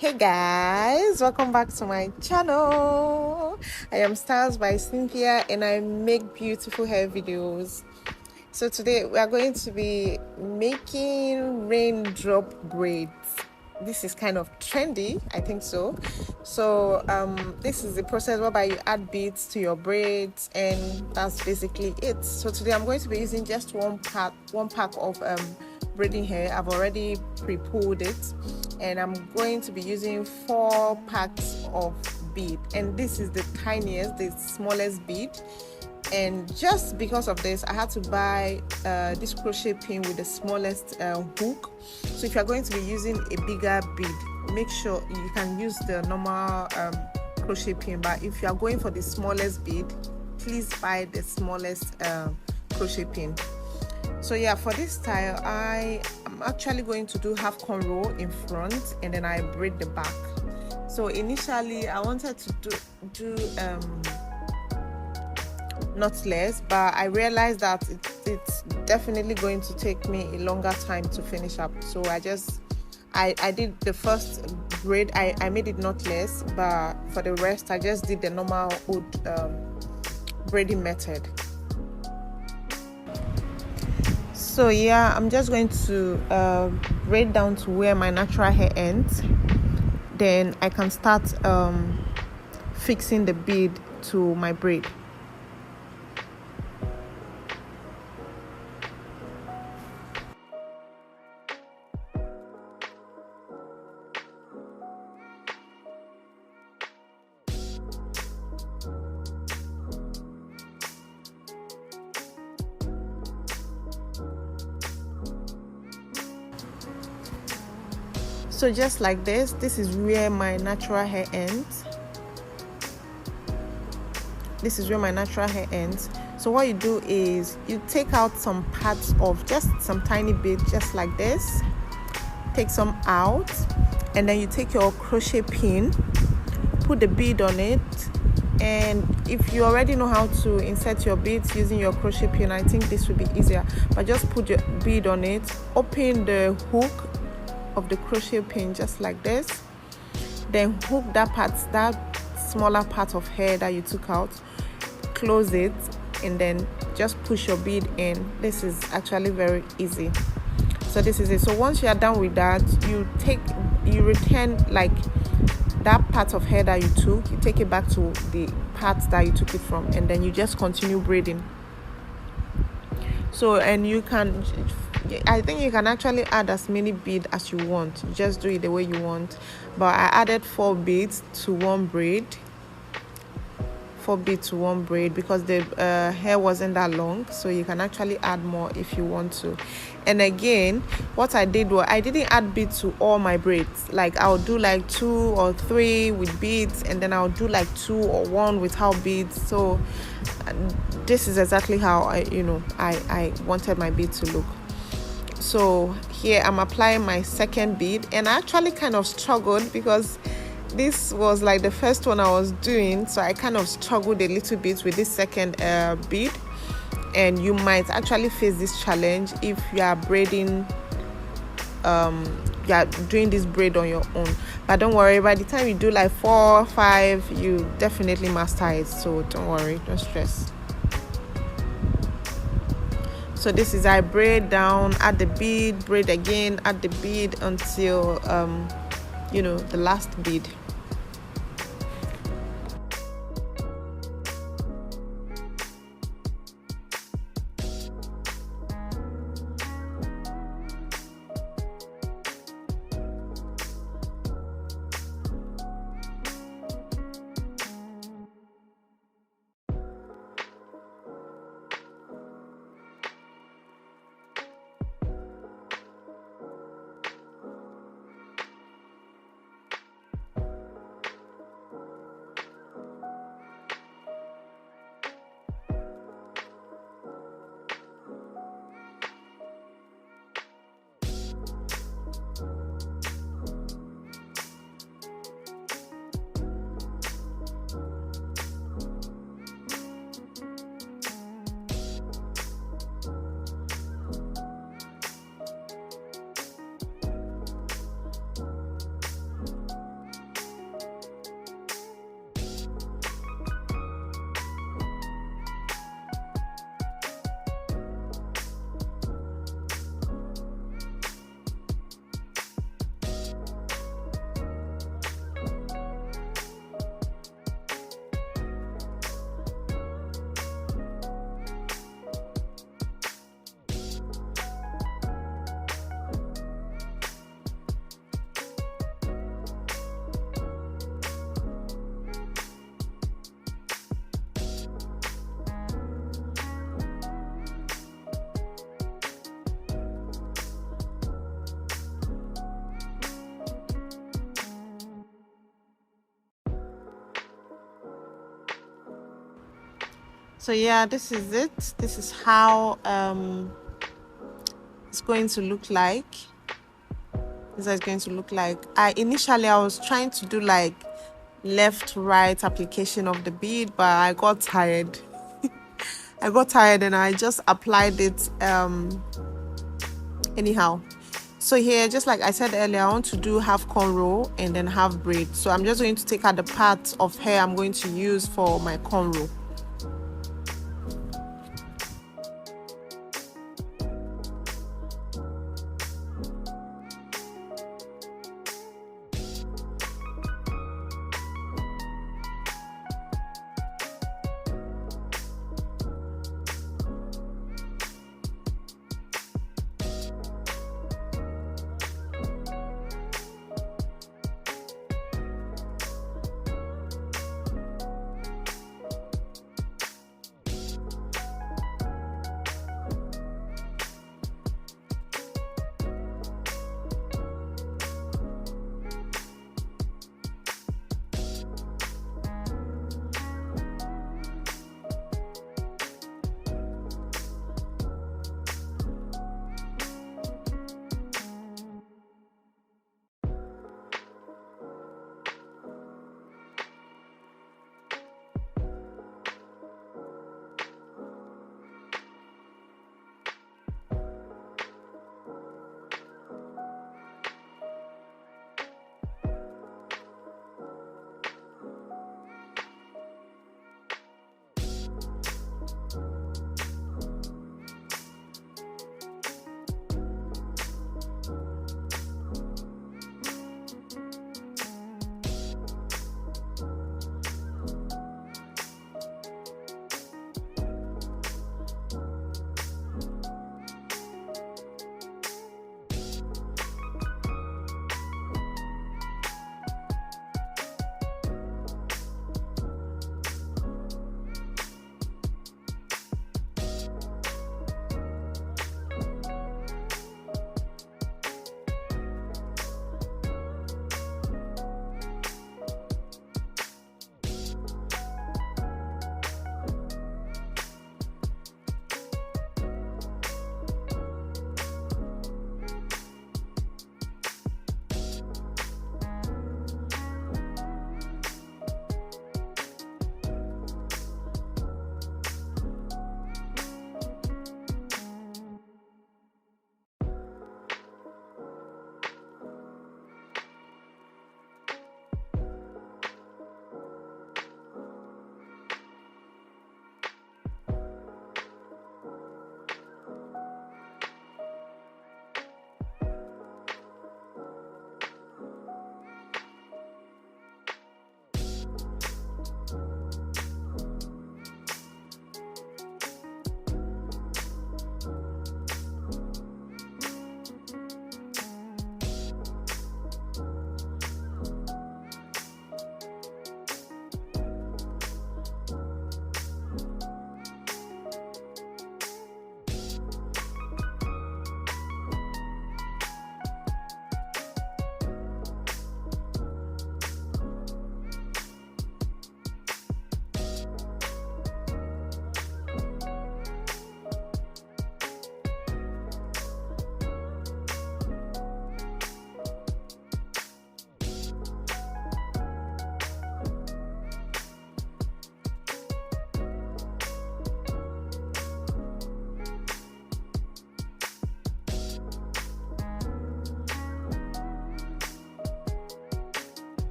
Hey guys, welcome back to my channel. I am Stars by Cynthia and I make beautiful hair videos. So today we are going to be making raindrop braids. This is kind of trendy, I think so. So this is the process whereby you add beads to your braids, and that's basically it. So today I'm going to be using just one pack of braiding hair. I've already pre-pulled it, and I'm going to be using 4 packs of bead, and this is the tiniest, the smallest bead. And just because of this, I had to buy this crochet pin with the smallest hook. So if you're going to be using a bigger bead, make sure you can use the normal crochet pin, but if you are going for the smallest bead, please buy the smallest crochet pin. So yeah, for this style I am actually going to do half cornrow in front, and then I braid the back. So initially I wanted to do knotless, but I realized that it's definitely going to take me a longer time to finish up. So I did the first braid, I made it knotless, but for the rest I just did the normal old braiding method. So yeah, I'm just going to braid down to where my natural hair ends. Then I can start fixing the bead to my braid. So just like this is where my natural hair ends. This is where my natural hair ends. So what you do is you take out some parts of just some tiny bit, just like this. Take some out, and then you take your crochet pin, put the bead on it, and if you already know how to insert your beads using your crochet pin, I think this would be easier. But just put your bead on it, open the hook of the crochet pin just like this, then hook that smaller part of hair that you took out, close it, and then just push your bead in. This is actually very easy. So this is it. So once you are done with that, you return like that part of hair that you took, you take it back to the part that you took it from, and then you just continue braiding. So, and I think you can actually add as many beads as you want. Just do it the way you want. But I added 4 beads to one braid. 4 beads to one braid because the hair wasn't that long, so you can actually add more if you want to. And again, what I did was I didn't add beads to all my braids. Like I'll do like 2 or 3 with beads, and then I'll do like 2 or 1 without beads. So this is exactly how I wanted my bead to look. So here I'm applying my second bead, and I actually kind of struggled because this was like the first one I was doing, so I kind of struggled a little bit with this second bead. And you might actually face this challenge if you are braiding, you are doing this braid on your own. But don't worry, by the time you do like 4 or 5, you definitely master it. So don't worry, don't stress. So this is I braid down, add the bead, braid again, add the bead until the last bead. So yeah, this is it. This is how it's going to look like. This is going to look like. Initially I was trying to do like left right application of the bead, but I got tired. I got tired and I just applied it anyhow. So here, just like I said earlier, I want to do half cornrow and then half braid. So I'm just going to take out the part of hair I'm going to use for my cornrow.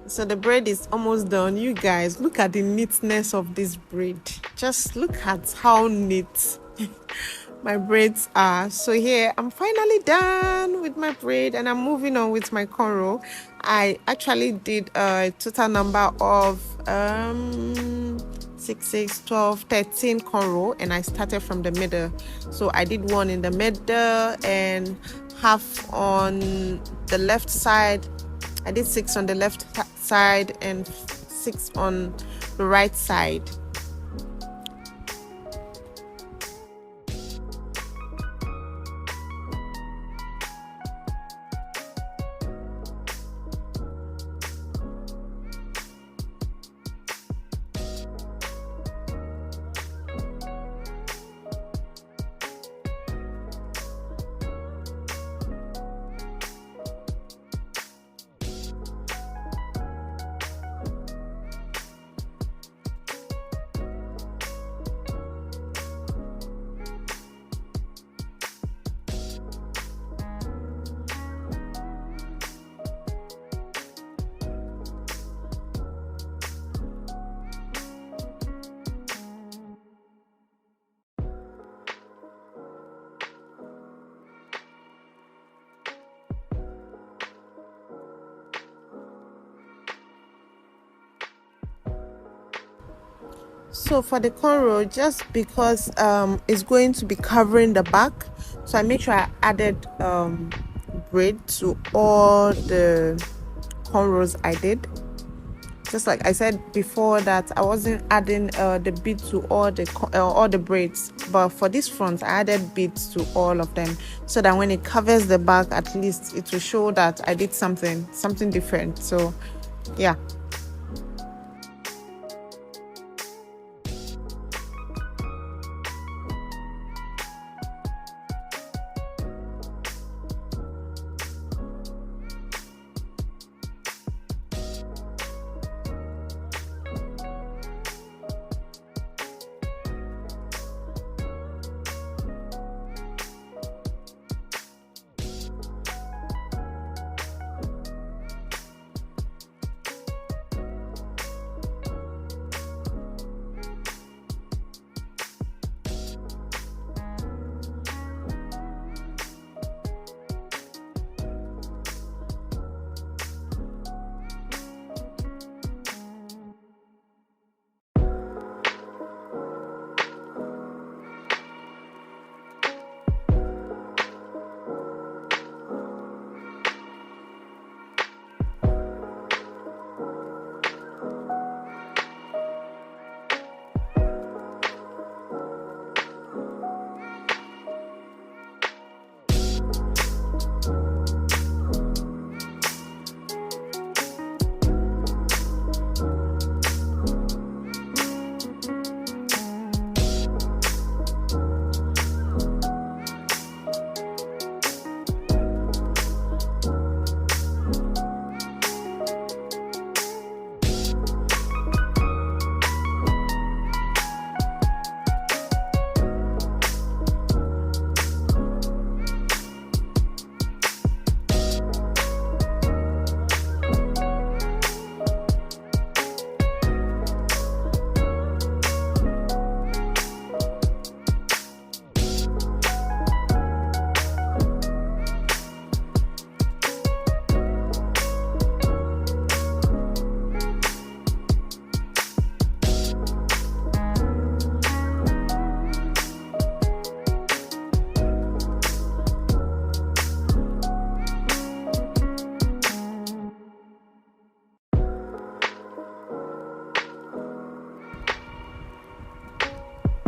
So the braid is almost done. You guys, look at the neatness of this braid. Just look at how neat my braids are. So here I'm finally done with my braid and I'm moving on with my cornrow. I actually did a total number of 6, 6, 12, 13 cornrow, and I started from the middle. So I did one in the middle and half on the left side. I did 6 on the left side and 6 on the right side. So for the cornrow, just because it's going to be covering the back, so I make sure I added braid to all the cornrows I did. Just like I said before, that I wasn't adding the bead to all the braids, but for this front I added beads to all of them, so that when it covers the back, at least it will show that I did something different. So yeah.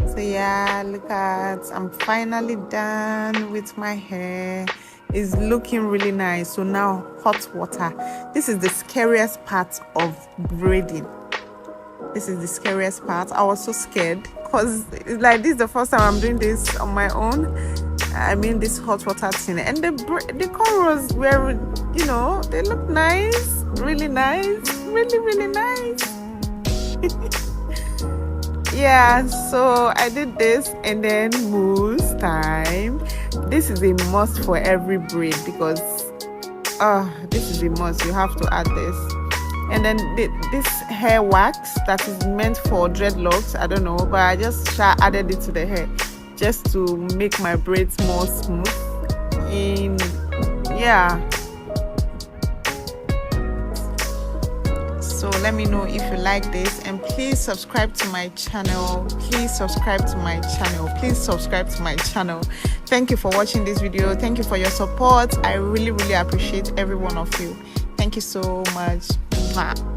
So yeah, look at, I'm finally done with my hair. It's looking really nice. So now hot water. This is the scariest part of braiding. This is the scariest part. I was so scared because it's like this is the first time I'm doing this on my own. I mean, this hot water thing, and the cornrows were, you know, they look nice, really nice, really nice. Yeah, so I did this, and then mousse time. This is a must for every braid because this is a must. You have to add this. And then this hair wax that is meant for dreadlocks, I don't know, but I just added it to the hair just to make my braids more smooth. Yeah, so let me know if you like this, and please subscribe to my channel. Thank you for watching this video. Thank you for your support. I really appreciate every one of you. Thank you so much. Mwah.